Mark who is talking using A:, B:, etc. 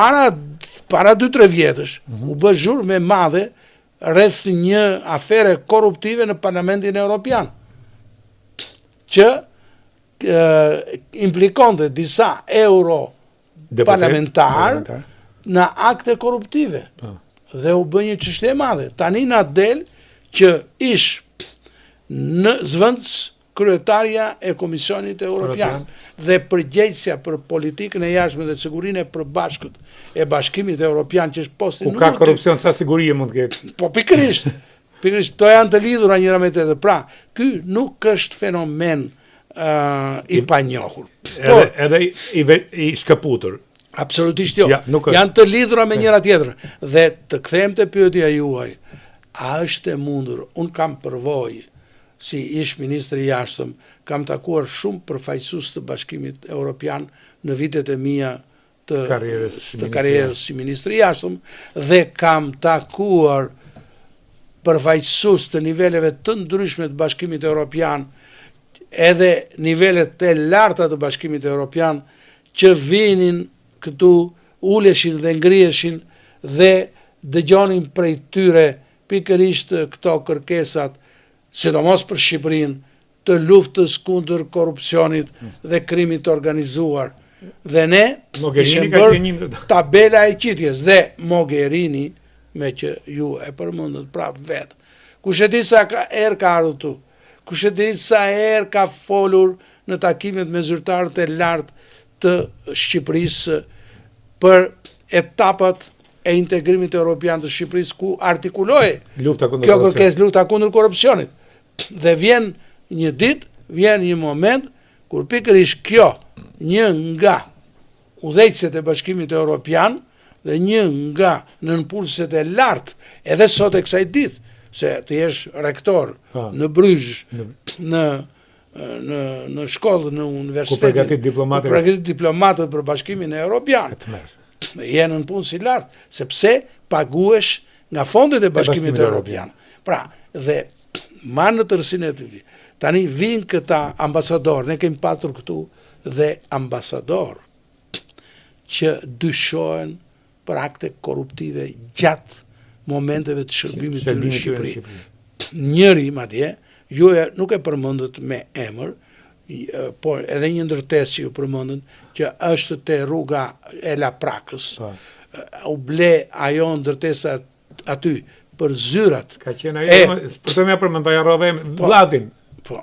A: Para 2-3 vjetësh, u bë zhurmë e madhe rreth një afere korruptive në Parlamentin Evropian, që implikonte disa parlamentar në akte korruptive. Dhe u bë një çështje e madhe. Tani na del që ish në zvendës kryetarja e Komisionit Evropian dhe përgjegjësia për politikën e jashtme dhe sigurinë e përbashkët e Bashkimit Evropian, që është posti
B: ku ka korrupsion, sa sigurie mund të ketë?
A: Po pikërisht. Pikërisht, to janë të lidhura njëra me tjetrën. Pra, ky nuk është fenomen i panjohur.
B: Edhe i shkëputur.
A: Absolutisht jo. Janë të lidhura me njëra tjetrën. Dhe të kthehem te pyetja juaj, a është e mundur? Un kam përvojë si ish ministri i jashtëm, kam takuar shumë përfaqësues të Bashkimit Evropian në vitet e mia të karrierës si ministri i jashtëm, dhe kam takuar përfaqësues të niveleve të ndryshme të Bashkimit Evropian, edhe nivelet të larta të Bashkimit Evropian, që vinin këtu, uleshin dhe ngriheshin dhe dëgjonin prej tyre pikërisht këto kërkesat, sidomos për Shqipërinë, të luftës kundër korrupsionit dhe krimit të organizuar. Dhe ne ishim bërë tabela e qitjes, dhe Mogherini, me që ju e përmendët prapë vetë, kush e di sa herë ka ardhur tu, kush e di sa herë ka folur në takimet me zyrtarët e lartë të Shqipërisë për etapat e integrimit evropian të Shqipërisë, ku artikulohej kjo kërkesë, lufta kundër korrupsionit. Dhe vjen një ditë, vjen një moment kur pikërisht kjo, një nga udhëheqësit e Bashkimit Evropian dhe një nga nënpulësit e lartë, edhe sot e kësaj ditë, se të jesh rektor në Bryzh, në shkollë, në universitetin, ku përgatit diplomatët për Bashkimin Evropian, jenë në punë si lartë, sepse paguesh nga fondet e Bashkimit Evropian. Pra, dhe ma në tërsinë e të vi, tani vinë këta ambasador, ne kemi patur këtu dhe ambasador që dyshohen për akte korruptive gjatë momenteve të shërbimit të në Shqipëri. Njëri, madje, ju nuk e përmendët me emër, por edhe një ndërtesë që ju përmendën, që është te rruga e Laprakës, u ble ajo ndërtesa aty për zyrat.
B: Ka qenë ajo, për të me përmend, pa jarrove Vladin.
A: Po,